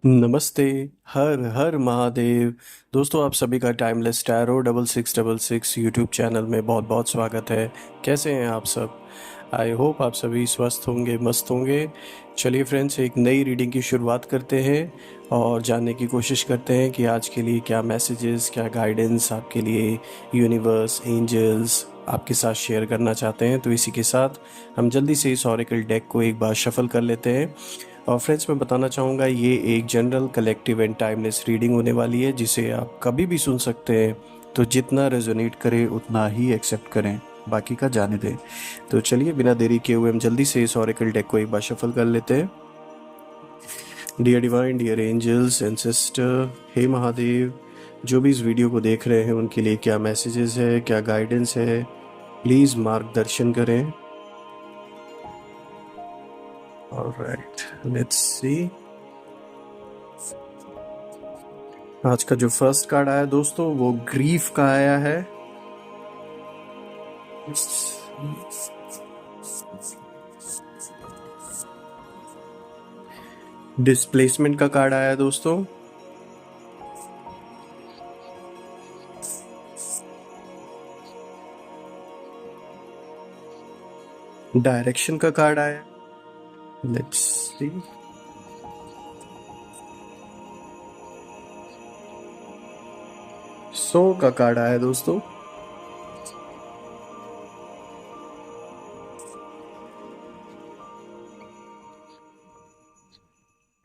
नमस्ते। हर हर महादेव। दोस्तों, आप सभी का टाइमलेस टैरो 6666 यूट्यूब चैनल में बहुत बहुत स्वागत है। कैसे हैं आप सब? आई होप आप सभी स्वस्थ होंगे, मस्त होंगे। चलिए फ्रेंड्स, एक नई रीडिंग की शुरुआत करते हैं और जानने की कोशिश करते हैं कि आज के लिए क्या मैसेजेस, क्या गाइडेंस आपके लिए यूनिवर्स, एंजल्स आपके साथ शेयर करना चाहते हैं। तो इसी के साथ हम जल्दी से इस ऑरेकल डेक को एक बार शफल कर लेते हैं। और फ्रेंड्स, मैं बताना चाहूँगा ये एक general, collective and timeless reading होने वाली है, जिसे आप कभी भी सुन सकते हैं। तो जितना रेजोनेट करे उतना ही एक्सेप्ट करें, बाकी का जाने दें। तो चलिए बिना देरी किए हुए हम जल्दी से इस ऑरेकल डेक को एक बार शफल कर लेते हैं। Dear divine, dear angels, ancestor, हे महादेव, जो भी इस वीडियो को देख रहे हैं उनके लिए क्या मैसेजेस है, क्या गाइडेंस है, प्लीज़ मार्गदर्शन करें। Alright, let's see. आज का जो फर्स्ट कार्ड आया दोस्तों, वो ग्रीफ का आया है। डिस्प्लेसमेंट का कार्ड आया दोस्तों। डायरेक्शन का कार्ड आया। Let's see. सो का कार्ड आया दोस्तों।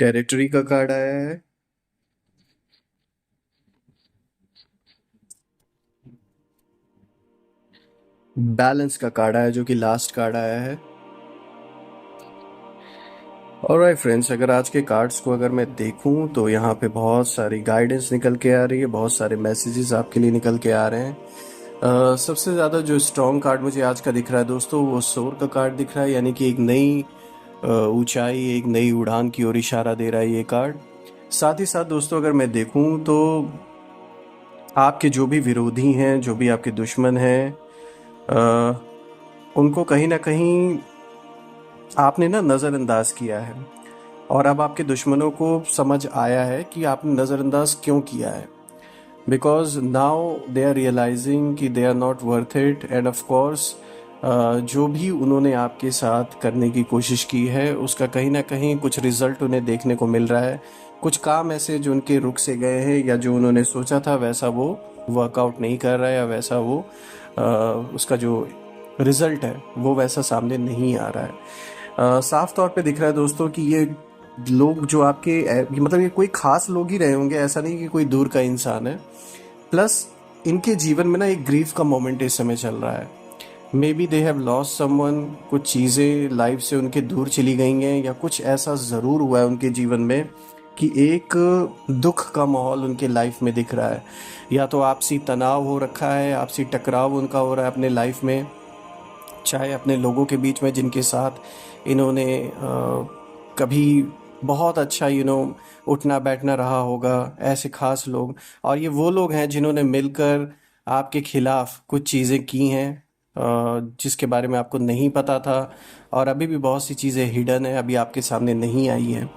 टेरिटरी का कार्ड आया है। बैलेंस का कार्ड आया, जो कि लास्ट कार्ड आया है। ऑलराइट फ्रेंड्स, अगर आज के कार्ड्स को अगर मैं देखूं तो यहाँ पे बहुत सारी गाइडेंस निकल के आ रही है, बहुत सारे मैसेजेस आपके लिए निकल के आ रहे हैं। सबसे ज़्यादा जो स्ट्रॉन्ग कार्ड मुझे आज का दिख रहा है दोस्तों, वो सोर का कार्ड दिख रहा है, यानी कि एक नई ऊंचाई, एक नई उड़ान की ओर इशारा दे रहा है ये कार्ड। साथ ही साथ दोस्तों, अगर मैं देखूं तो आपके जो भी विरोधी हैं, जो भी आपके दुश्मन हैं, उनको कहीं ना कहीं आपने ना नज़रअंदाज किया है। और अब आपके दुश्मनों को समझ आया है कि आपने नज़रअंदाज क्यों किया है। Because now they are realising कि they are not worth it, and of course जो भी उन्होंने आपके साथ करने की कोशिश की है, उसका कहीं ना कहीं कुछ रिजल्ट उन्हें देखने को मिल रहा है। कुछ काम ऐसे जो उनके रुक से गए हैं, या जो उन्होंने सोचा था वैसा वो वर्कआउट नहीं कर रहा है, या वैसा वो उसका जो रिजल्ट है वो वैसा सामने नहीं आ रहा है। साफ तौर पे दिख रहा है दोस्तों कि ये लोग जो आपके मतलब ये कोई खास लोग ही रहे होंगे, ऐसा नहीं कि कोई दूर का इंसान है। प्लस इनके जीवन में ना एक ग्रीफ का मोमेंट इस समय चल रहा है। मे be they have lost someone, कुछ चीज़ें लाइफ से उनके दूर चली गई हैं, या कुछ ऐसा ज़रूर हुआ है उनके जीवन में कि एक दुख का माहौल उनके लाइफ में दिख रहा है। या तो आपसी तनाव हो रखा है, आपसी टकराव उनका हो रहा है अपने लाइफ में, चाहे अपने लोगों के बीच में जिनके साथ इन्होंने कभी बहुत अच्छा उठना बैठना रहा होगा, ऐसे खास लोग। और ये वो लोग हैं जिन्होंने मिलकर आपके खिलाफ कुछ चीज़ें की हैं, जिसके बारे में आपको नहीं पता था। और अभी भी बहुत सी चीज़ें हिडन है, अभी आपके सामने नहीं आई हैं।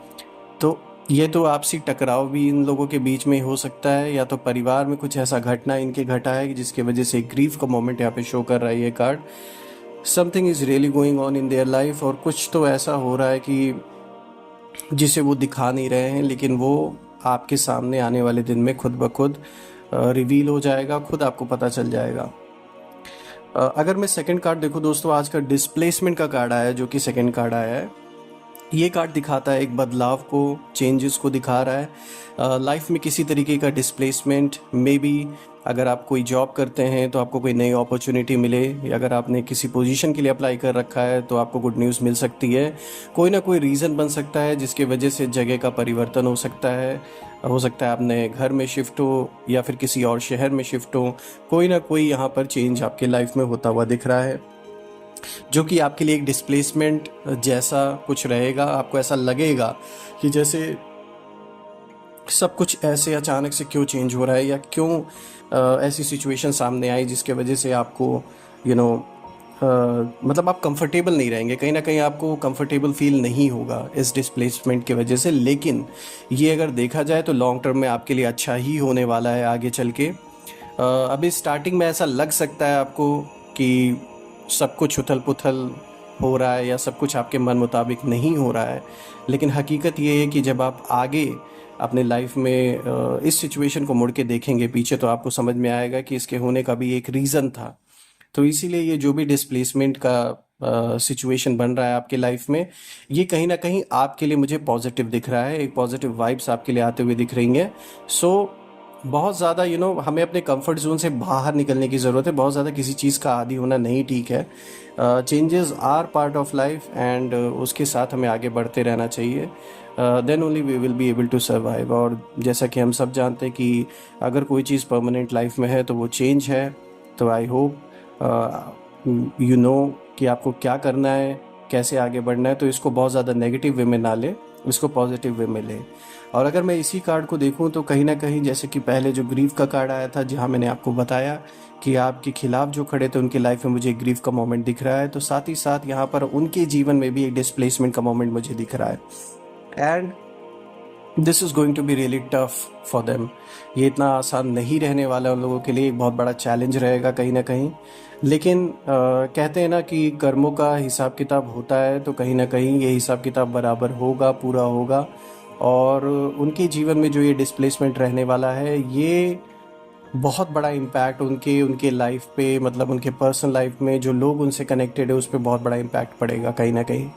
तो ये तो आपसी टकराव भी इन लोगों के बीच में हो सकता है, या तो परिवार में कुछ ऐसा घटना इनके घटा है जिसके वजह से ग्रीफ का मोमेंट यहाँ पे शो कर रहा है ये card. Something is really going on in their life, और कुछ तो ऐसा हो रहा है कि जिसे वो दिखा नहीं रहे हैं, लेकिन वो आपके सामने आने वाले दिन में खुद ब खुद रिवील हो जाएगा, खुद आपको पता चल जाएगा। अगर मैं सेकंड कार्ड देखूं दोस्तों, आज का डिस्प्लेसमेंट का कार्ड आया है, जो कि सेकंड कार्ड आया है। ये कार्ड दिखाता है एक बदलाव को, चेंजेस को दिखा रहा है। लाइफ में किसी तरीके का डिस्प्लेसमेंट, मे बी अगर आप कोई जॉब करते हैं तो आपको कोई नई अपॉर्चुनिटी मिले, या अगर आपने किसी पोजीशन के लिए अप्लाई कर रखा है तो आपको गुड न्यूज़ मिल सकती है। कोई ना कोई रीज़न बन सकता है जिसके वजह से जगह का परिवर्तन हो सकता है। हो सकता है आपने घर में शिफ्ट हो, या फिर किसी और शहर में शिफ्ट हो। कोई ना कोई यहाँ पर चेंज आपके लाइफ में होता हुआ दिख रहा है, जो कि आपके लिए एक डिस्प्लेसमेंट जैसा कुछ रहेगा। आपको ऐसा लगेगा कि जैसे सब कुछ ऐसे अचानक से क्यों चेंज हो रहा है, या क्यों ऐसी सिचुएशन सामने आई जिसके वजह से आपको यू नो मतलब आप कंफर्टेबल नहीं रहेंगे, कहीं ना कहीं आपको कंफर्टेबल फील नहीं होगा इस डिस्प्लेसमेंट की वजह से। लेकिन ये अगर देखा जाए तो लॉन्ग टर्म में आपके लिए अच्छा ही होने वाला है आगे चल के। अभी स्टार्टिंग में ऐसा लग सकता है आपको कि सब कुछ उथल पुथल हो रहा है या सब कुछ आपके मन मुताबिक नहीं हो रहा है, लेकिन हकीकत ये है कि जब आप आगे अपने लाइफ में इस सिचुएशन को मुड़ के देखेंगे पीछे, तो आपको समझ में आएगा कि इसके होने का भी एक रीज़न था। तो इसीलिए ये जो भी डिस्प्लेसमेंट का सिचुएशन बन रहा है आपके लाइफ में, ये कहीं ना कहीं आपके लिए मुझे पॉजिटिव दिख रहा है, एक पॉजिटिव वाइब्स आपके लिए आते हुए दिख रही हैं। सो बहुत ज़्यादा हमें अपने कंफर्ट जोन से बाहर निकलने की ज़रूरत है। बहुत ज़्यादा किसी चीज़ का आदी होना नहीं ठीक है। Changes are part of life and उसके साथ हमें आगे बढ़ते रहना चाहिए। Then only we will be able to survive. और जैसा कि हम सब जानते हैं कि अगर कोई चीज़ परमानेंट लाइफ में है तो वो चेंज है। तो आई होप यू नो कि आपको क्या करना है, कैसे आगे बढ़ना है। तो इसको बहुत ज़्यादा नेगेटिव वे में ना ले, इसको पॉजिटिव वे में ले। और अगर मैं इसी कार्ड को देखूं तो कहीं ना कहीं जैसे कि पहले जो ग्रीफ का कार्ड आया था, जहां मैंने आपको बताया कि आपके खिलाफ जो खड़े थे उनकी लाइफ में मुझे एक ग्रीफ का मोमेंट दिख रहा है, तो साथ ही साथ यहाँ पर उनके जीवन में भी एक डिस्प्लेसमेंट का मोमेंट मुझे दिख रहा है। And this is going to be really tough for them. ये इतना आसान नहीं रहने वाला है उन लोगों के लिए, एक बहुत बड़ा चैलेंज रहेगा कहीं ना कहीं। लेकिन कहते हैं ना कि कर्मों का हिसाब किताब होता है, तो कहीं ना कहीं ये हिसाब किताब बराबर होगा, पूरा होगा। और उनके जीवन में जो ये डिस्प्लेसमेंट रहने वाला है, ये बहुत बड़ा इम्पैक्ट उनके उनके लाइफ पे, मतलब उनके पर्सनल लाइफ में जो लोग उनसे कनेक्टेड है उस पर बहुत बड़ा इम्पैक्ट पड़ेगा कहीं ना कहीं।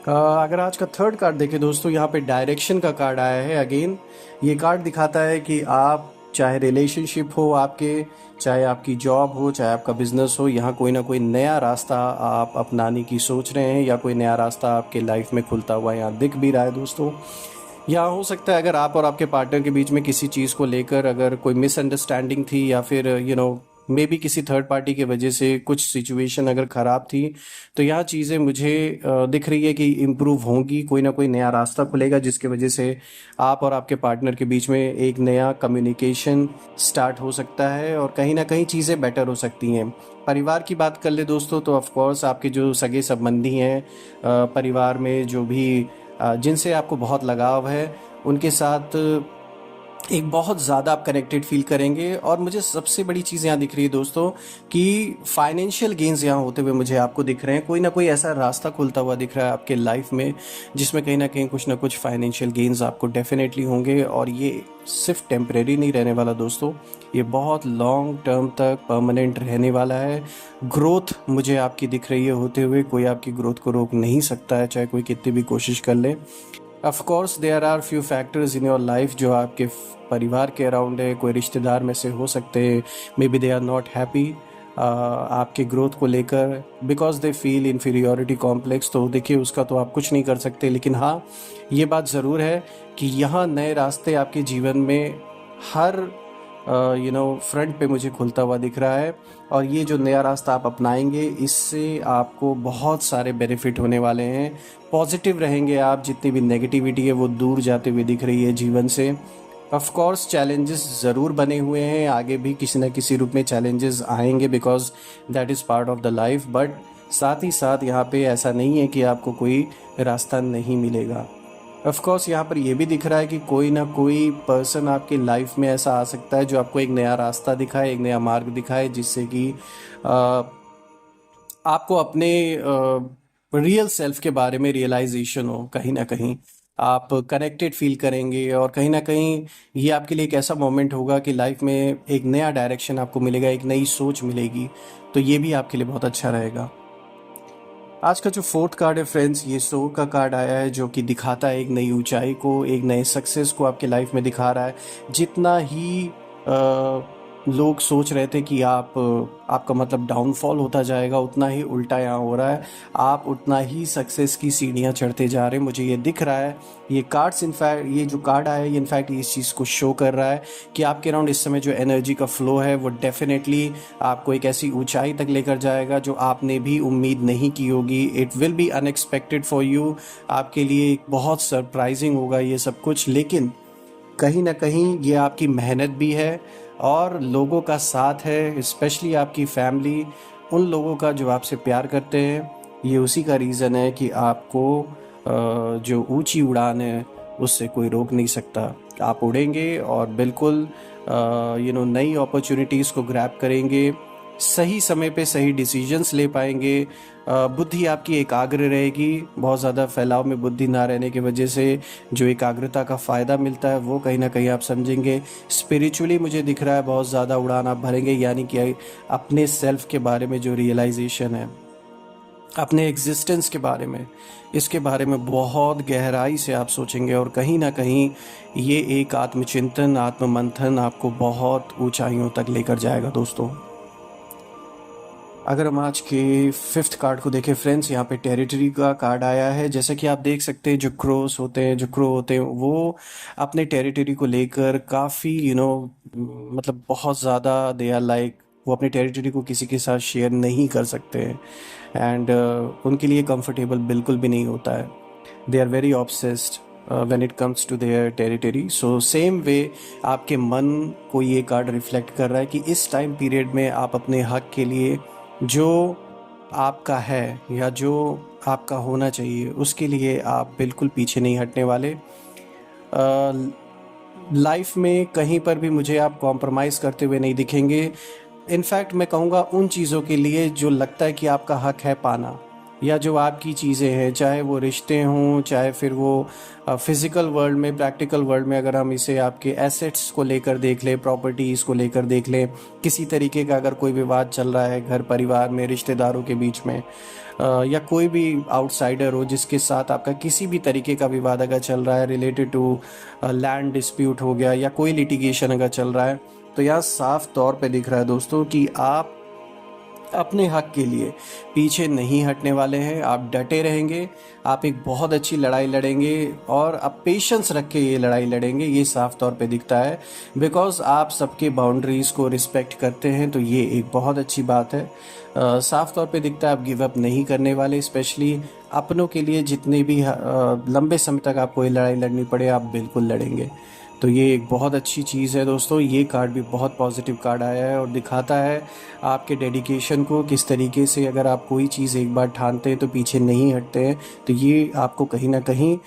अगर आज का थर्ड कार्ड देखें दोस्तों, यहाँ पे डायरेक्शन का कार्ड आया है अगेन। ये कार्ड दिखाता है कि आप चाहे रिलेशनशिप हो आपके, चाहे आपकी जॉब हो, चाहे आपका बिजनेस हो, यहाँ कोई ना कोई नया रास्ता आप अपनाने की सोच रहे हैं या कोई नया रास्ता आपके लाइफ में खुलता हुआ यहाँ दिख भी रहा है दोस्तों। यहाँ हो सकता है अगर आप और आपके पार्टनर के बीच में किसी चीज़ को लेकर अगर कोई मिसअंडरस्टैंडिंग थी या फिर मे बी किसी थर्ड पार्टी की वजह से कुछ सिचुएशन अगर ख़राब थी, तो यहाँ चीज़ें मुझे दिख रही है कि इम्प्रूव होंगी। कोई ना कोई नया रास्ता खुलेगा जिसकी वजह से आप और आपके पार्टनर के बीच में एक नया कम्युनिकेशन स्टार्ट हो सकता है और कहीं ना कहीं चीज़ें बेटर हो सकती हैं। परिवार की बात कर ले दोस्तों, तो ऑफ कोर्स आपके जो सगे संबंधी हैं, परिवार में जो भी जिनसे आपको बहुत लगाव है, उनके साथ एक बहुत ज़्यादा आप कनेक्टेड फील करेंगे। और मुझे सबसे बड़ी चीज़ यहाँ दिख रही है दोस्तों कि फाइनेंशियल गेन्स यहाँ होते हुए मुझे आपको दिख रहे हैं। कोई ना कोई ऐसा रास्ता खुलता हुआ दिख रहा है आपके लाइफ में जिसमें कहीं ना कुछ फाइनेंशियल गेन्स आपको डेफिनेटली होंगे। और ये सिर्फ टेम्परेरी नहीं रहने वाला दोस्तों, ये बहुत लॉन्ग टर्म तक परमानेंट रहने वाला है। ग्रोथ मुझे आपकी दिख रही है होते हुए, कोई आपकी ग्रोथ को रोक नहीं सकता है, चाहे कोई कितनी भी कोशिश कर ले। Of course there are few factors in your life जो आपके परिवार के अराउंड है, कोई रिश्तेदार में से हो सकते हैं, may be they are not happy आपके ग्रोथ को लेकर, because they feel inferiority complex. तो देखिए उसका तो आप कुछ नहीं कर सकते, लेकिन हाँ ये बात ज़रूर है कि यहाँ नए रास्ते आपके जीवन में हर फ्रंट पे मुझे खुलता हुआ दिख रहा है। और ये जो नया रास्ता आप अपनाएंगे, इससे आपको बहुत सारे बेनिफिट होने वाले हैं। पॉजिटिव रहेंगे आप, जितनी भी नेगेटिविटी है वो दूर जाते हुए दिख रही है जीवन से। ऑफ कोर्स चैलेंजेस ज़रूर बने हुए हैं, आगे भी किसी न किसी रूप में चैलेंजेस आएंगे, because that is part of the life. But साथ ही साथ यहाँ पे ऐसा नहीं है कि आपको कोई रास्ता नहीं मिलेगा। ऑफ कोर्स यहाँ पर यह भी दिख रहा है कि कोई ना कोई पर्सन आपकी लाइफ में ऐसा आ सकता है जो आपको एक नया रास्ता दिखाए, एक नया मार्ग दिखाए, जिससे कि आपको अपने रियल सेल्फ के बारे में रियलाइजेशन हो। कहीं ना कहीं आप कनेक्टेड फील करेंगे और कहीं ना कहीं ये आपके लिए एक ऐसा मोमेंट होगा कि लाइफ में एक नया डायरेक्शन आपको मिलेगा, एक नई सोच मिलेगी। तो ये भी आपके लिए बहुत अच्छा रहेगा। आज का जो फोर्थ कार्ड है फ्रेंड्स, ये सो का कार्ड आया है, जो कि दिखाता है एक नई ऊंचाई को, एक नए सक्सेस को आपके लाइफ में दिखा रहा है। जितना ही लोग सोच रहे थे कि आपका मतलब डाउनफॉल होता जाएगा, उतना ही उल्टा यहाँ हो रहा है। आप उतना ही सक्सेस की सीढ़ियाँ चढ़ते जा रहे हैं, मुझे ये दिख रहा है। ये कार्ड्स इनफैक्ट, ये जो कार्ड आया है, इनफैक्ट इस चीज़ को शो कर रहा है कि आपके अराउंड इस समय जो एनर्जी का फ्लो है वो डेफिनेटली आपको एक ऐसी ऊंचाई तक लेकर जाएगा जो आपने भी उम्मीद नहीं की होगी। It will be unexpected for you, आपके लिए बहुत सरप्राइजिंग होगा ये सब कुछ। लेकिन कहीं ना कहीं ये आपकी मेहनत भी है और लोगों का साथ है, स्पेशली आपकी फैमिली उन लोगों का जो आपसे प्यार करते हैं। ये उसी का रीज़न है कि आपको जो ऊंची उड़ान है उससे कोई रोक नहीं सकता। आप उड़ेंगे और बिल्कुल नई अपॉर्चुनिटीज़ को ग्रैब करेंगे, सही समय पे सही डिसीजंस ले पाएंगे। बुद्धि आपकी एकाग्र रहेगी। बहुत ज़्यादा फैलाव में बुद्धि ना रहने की वजह से जो एकाग्रता का फ़ायदा मिलता है वो कहीं ना कहीं आप समझेंगे। स्पिरिचुअली मुझे दिख रहा है बहुत ज़्यादा उड़ान आप भरेंगे, यानी कि अपने सेल्फ के बारे में जो रियलाइजेशन है, अपने एग्जिस्टेंस के बारे में, इसके बारे में बहुत गहराई से आप सोचेंगे और कहीं ना कहीं ये एक आत्मचिंतन, आत्ममंथन आपको बहुत ऊंचाइयों तक लेकर जाएगा दोस्तों। अगर हम आज के 5th कार्ड को देखें फ्रेंड्स, यहाँ पे टेरिटरी का कार्ड आया है। जैसे कि आप देख सकते हैं, जो क्रो होते हैं वो अपने टेरिटरी को लेकर काफ़ी मतलब बहुत ज़्यादा दे आर लाइक, वो अपने टेरिटरी को किसी के साथ शेयर नहीं कर सकते हैं। एंड उनके लिए कंफर्टेबल बिल्कुल भी नहीं होता है। They are very obsessed when it comes to their territory. So same way आपके मन को ये कार्ड रिफ्लेक्ट कर रहा है कि इस टाइम पीरियड में आप अपने हक के लिए, जो आपका है या जो आपका होना चाहिए, उसके लिए आप बिल्कुल पीछे नहीं हटने वाले। लाइफ में कहीं पर भी मुझे आप कॉम्प्रोमाइज़ करते हुए नहीं दिखेंगे। इनफैक्ट मैं कहूँगा उन चीज़ों के लिए जो लगता है कि आपका हक है पाना, या जो आपकी चीज़ें हैं, चाहे वो रिश्ते हों, चाहे फिर वो फिज़िकल वर्ल्ड में, प्रैक्टिकल वर्ल्ड में, अगर हम इसे आपके एसेट्स को लेकर देख लें, प्रॉपर्टीज़ को लेकर देख लें, किसी तरीके का अगर कोई विवाद चल रहा है घर परिवार में, रिश्तेदारों के बीच में, या कोई भी आउटसाइडर हो जिसके साथ आपका किसी भी तरीके का विवाद अगर चल रहा है, रिलेटेड टू लैंड डिस्प्यूट हो गया या कोई लिटिगेशन अगर चल रहा है, तो यहाँ साफ तौर पे दिख रहा है दोस्तों कि आप अपने हक के लिए पीछे नहीं हटने वाले हैं। आप डटे रहेंगे, आप एक बहुत अच्छी लड़ाई लड़ेंगे और आप पेशेंस रख के ये लड़ाई लड़ेंगे। ये साफ तौर पे दिखता है, बिकॉज आप सबके बाउंड्रीज़ को रिस्पेक्ट करते हैं, तो ये एक बहुत अच्छी बात है। साफ तौर पे दिखता है आप गिव अप नहीं करने वाले, स्पेशली अपनों के लिए। जितने भी लंबे समय तक आपको ये लड़ाई लड़नी पड़े, आप बिल्कुल लड़ेंगे। तो ये एक बहुत अच्छी चीज़ है दोस्तों। ये कार्ड भी बहुत पॉजिटिव कार्ड आया है और दिखाता है आपके डेडिकेशन को, किस तरीके से अगर आप कोई चीज़ एक बार ठानते हैं तो पीछे नहीं हटते हैं। तो ये आपको कहीं ना कहीं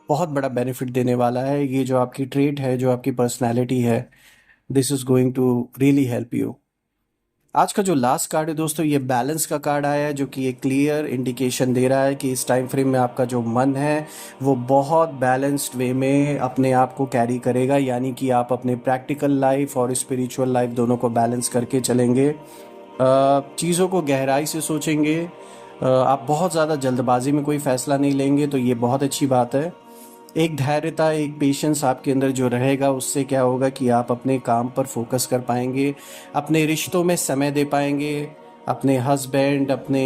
बहुत बड़ा बेनिफिट देने वाला है। ये जो आपकी ट्रेट है, जो आपकी पर्सनैलिटी है, this is going to really help you. आज का जो लास्ट कार्ड है दोस्तों, ये बैलेंस का कार्ड आया है, जो कि एक क्लियर इंडिकेशन दे रहा है कि इस टाइम फ्रेम में आपका जो मन है वो बहुत बैलेंस्ड वे में अपने आप को कैरी करेगा, यानी कि आप अपने प्रैक्टिकल लाइफ और स्पिरिचुअल लाइफ दोनों को बैलेंस करके चलेंगे। चीज़ों को गहराई से सोचेंगे। आप बहुत ज़्यादा जल्दबाजी में कोई फ़ैसला नहीं लेंगे, तो ये बहुत अच्छी बात है। एक धैर्यता, एक पेशेंस आपके अंदर जो रहेगा, उससे क्या होगा कि आप अपने काम पर फोकस कर पाएंगे, अपने रिश्तों में समय दे पाएंगे, अपने हस्बैंड, अपने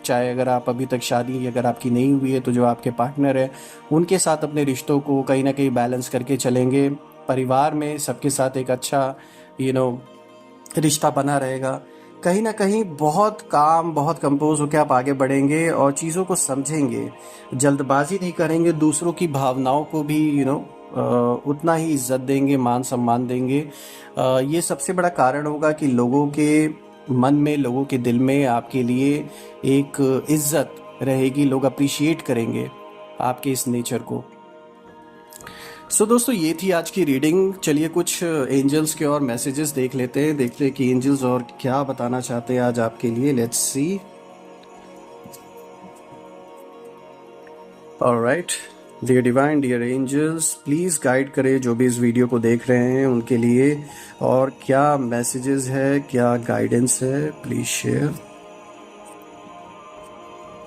चाहे अगर आप अभी तक शादी अगर आपकी नहीं हुई है तो जो आपके पार्टनर है उनके साथ अपने रिश्तों को कहीं ना कहीं बैलेंस करके चलेंगे। परिवार में सबके साथ एक अच्छा रिश्ता बना रहेगा। कहीं ना कहीं बहुत काम, बहुत कंपोज होकर आप आगे बढ़ेंगे और चीज़ों को समझेंगे, जल्दबाजी नहीं करेंगे, दूसरों की भावनाओं को भी उतना ही इज्जत देंगे, मान सम्मान देंगे। ये सबसे बड़ा कारण होगा कि लोगों के मन में, लोगों के दिल में आपके लिए एक इज्जत रहेगी। लोग अप्रिशिएट करेंगे आपके इस नेचर को। सो दोस्तों, ये थी आज की रीडिंग। चलिए कुछ एंजल्स के और मैसेजेस देख लेते हैं कि एंजल्स और क्या बताना चाहते हैं आज आपके लिए। Let's see. Alright, dear divine, dear angels, please guide करें जो भी इस वीडियो को देख रहे हैं उनके लिए, और क्या मैसेजेस है, क्या गाइडेंस है, प्लीज़ शेयर।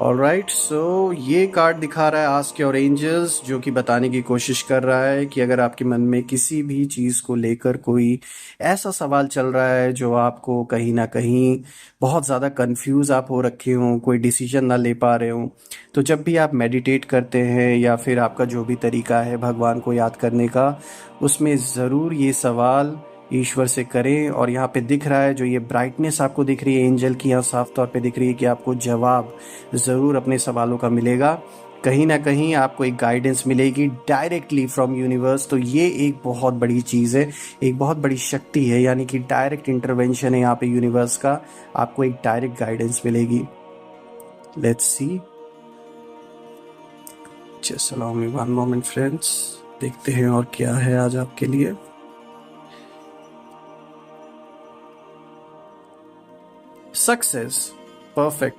ऑलराइट, सो ये कार्ड दिखा रहा है आस्क योर एंजल्स, जो कि बताने की कोशिश कर रहा है कि अगर आपके मन में किसी भी चीज़ को लेकर कोई ऐसा सवाल चल रहा है जो आपको कहीं ना कहीं बहुत ज़्यादा कंफ्यूज आप हो रखे हों, कोई डिसीजन ना ले पा रहे हों, तो जब भी आप मेडिटेट करते हैं या फिर आपका जो भी तरीका है भगवान को याद करने का, उसमें ज़रूर ये सवाल ईश्वर से करें। और यहाँ पे दिख रहा है, जो ये ब्राइटनेस आपको दिख रही है एंजल की, यहाँ साफ तौर पे दिख रही है कि आपको जवाब ज़रूर अपने सवालों का मिलेगा। कहीं ना कहीं आपको एक गाइडेंस मिलेगी डायरेक्टली फ्रॉम यूनिवर्स। तो ये एक बहुत बड़ी चीज़ है, एक बहुत बड़ी शक्ति है, यानी कि डायरेक्ट इंटरवेंशन है यहाँ पे यूनिवर्स का। आपको एक डायरेक्ट गाइडेंस मिलेगी। Let's see, just allow me one moment friends. देखते हैं और क्या है आज आपके लिए। Success, perfect,